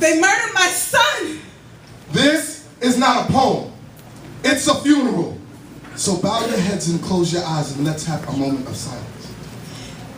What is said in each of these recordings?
They murdered my son. This is not a poem. It's a funeral. So bow your heads and close your eyes and let's have a moment of silence.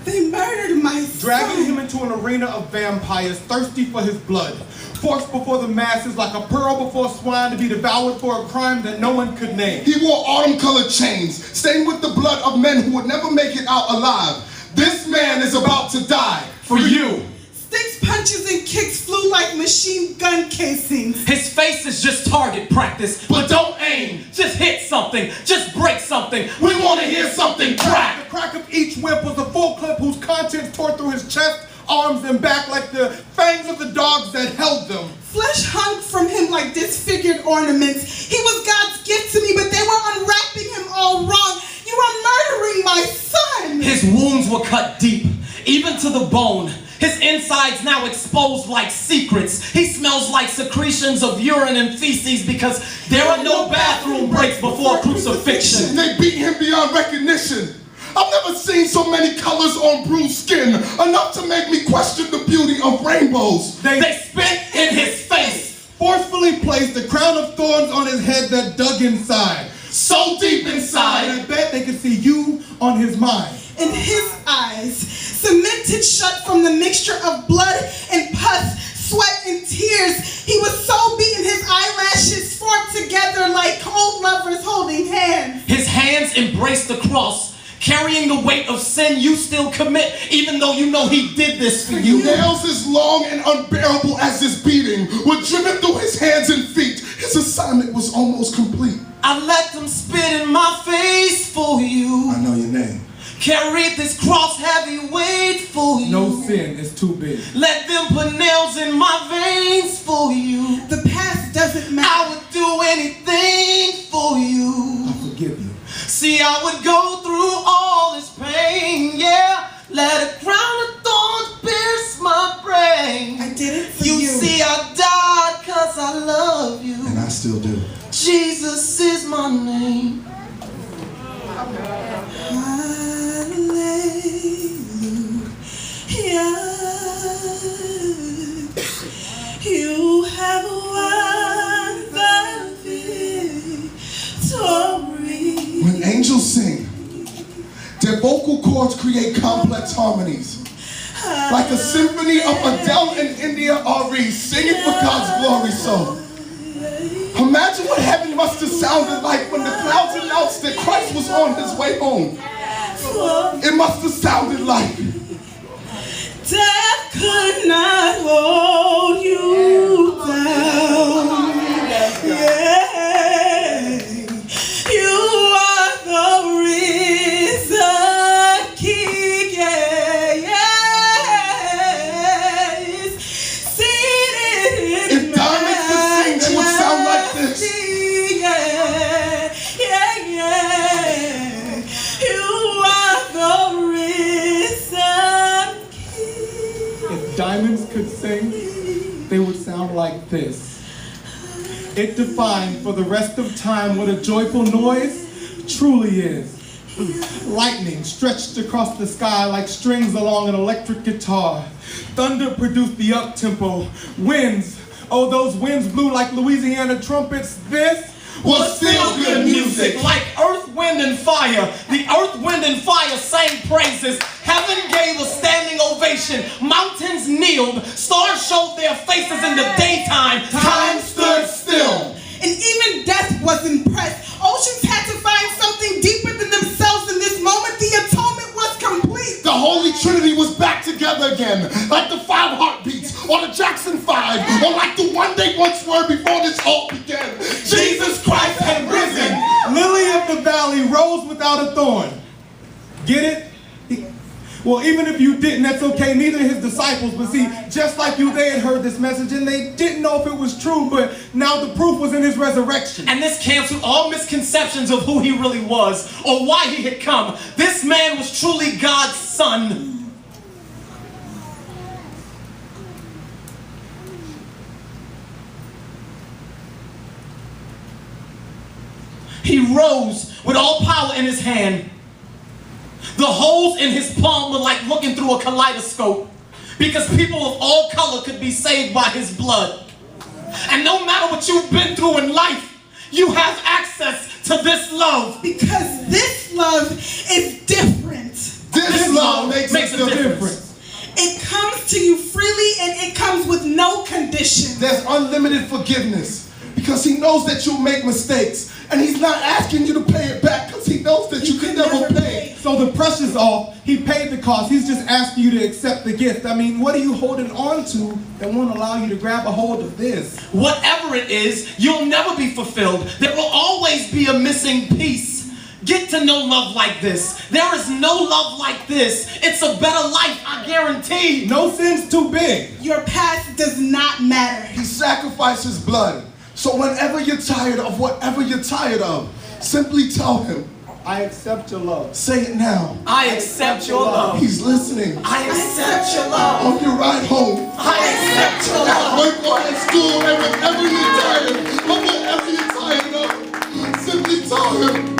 They murdered my son. Dragging him into an arena of vampires, thirsty for his blood. Forced before the masses like a pearl before swine to be devoured for a crime that no one could name. He wore autumn-colored chains, stained with the blood of men who would never make it out alive. This man is about to die for you. Sticks, punches, and kicks flew like machine gun casings. His face is just target practice. But don't aim. Just hit something. Just break something. We want to hear something crack. The crack of each whip was a full clip whose contents tore through his chest, arms, and back like the fangs of the dogs that held them. Flesh hung from him like disfigured ornaments. He was God's gift to me, but they were unwrapping him all wrong. You are murdering my son. His wounds were cut deep, even to the bone. His insides now exposed like secrets. He smells like secretions of urine and feces because there are no bathroom breaks before crucifixion. They beat him beyond recognition. I've never seen so many colors on bruised skin, enough to make me question the beauty of rainbows. They spit in his face. Forcefully placed a crown of thorns on his head that dug inside. So deep inside. And I bet they could see you on his mind. In his eyes, cemented shut from the mixture of blood and pus, sweat and tears. He was so beaten his eyelashes formed together like cold lovers holding hands. His hands embraced the cross, carrying the weight of sin you still commit, even though you know he did this for you. Nails as long and unbearable as this beating were driven through his hands and feet. His assignment was almost complete. I let them spit in my face for you. I know your name. Carried this cross heavy weight for you. No sin is too big. Let them put nails in my veins for you. The past doesn't matter. I would do anything for you. I forgive you. See, I would go through all this pain, yeah. Let a crown of thorns pierce my brain. I did it for you. you. See, I died 'cause I love you. And I still do. Jesus is my name. You have won the victory. When angels sing, their vocal cords create complex harmonies. Like a symphony of Adele and India Ari singing for God's glory. So imagine what heaven must have sounded like when the clouds announced that Christ was on his way home. It must have sounded like death could not hold you down. Yeah. You are the risen King. Yeah. Seated in if diamonds could sing, they would sound like this. Diamonds could sing, they would sound like this. It defined for the rest of time what a joyful noise truly is. Lightning stretched across the sky like strings along an electric guitar. Thunder produced the up-tempo. Winds, oh those winds blew like Louisiana trumpets. This was still good music. Like earth, wind, and fire. The earth, wind, and fire sang praises. Heaven gave a standing ovation. Mountains kneeled. Stars showed their faces in the daytime. Time stood still. And even death was impressed. Oceans had to find something deeper than themselves in this moment. The atonement was complete. The Holy Trinity was back together again. Like the 5 heartbeats or the Jackson 5. Or like the one they once were before this all began. Jesus Christ had risen. Lily of the valley rose without a thorn. Get it? Well, even if you didn't, that's okay. Neither his disciples. But see, just like you, they had heard this message and they didn't know if it was true, but now the proof was in his resurrection. And this canceled all misconceptions of who he really was or why he had come. This man was truly God's son. He rose with all power in his hand. The holes in his palm were like looking through a kaleidoscope. because people of all color could be saved by his blood. And no matter what you've been through in life, you have access to this love. Because this love is different. This love makes a difference. It comes to you freely and it comes with no conditions. There's unlimited forgiveness because he knows that you'll make mistakes. And he's not asking you to pay it back because he knows that you can never pay. So the pressure's off. He paid the cost. He's just asking you to accept the gift. I mean, what are you holding on to that won't allow you to grab a hold of this? Whatever it is, you'll never be fulfilled. There will always be a missing piece. Get to know love like this. There is no love like this. It's a better life, I guarantee. No sin's too big. Your past does not matter. He sacrificed his blood. So whenever you're tired of whatever you're tired of, simply tell him, I accept your love. say it now. I accept your love. He's listening. I accept your love. On your ride home, I accept your at love. work or at school, and whenever you're tired of whatever you're tired of, simply tell him,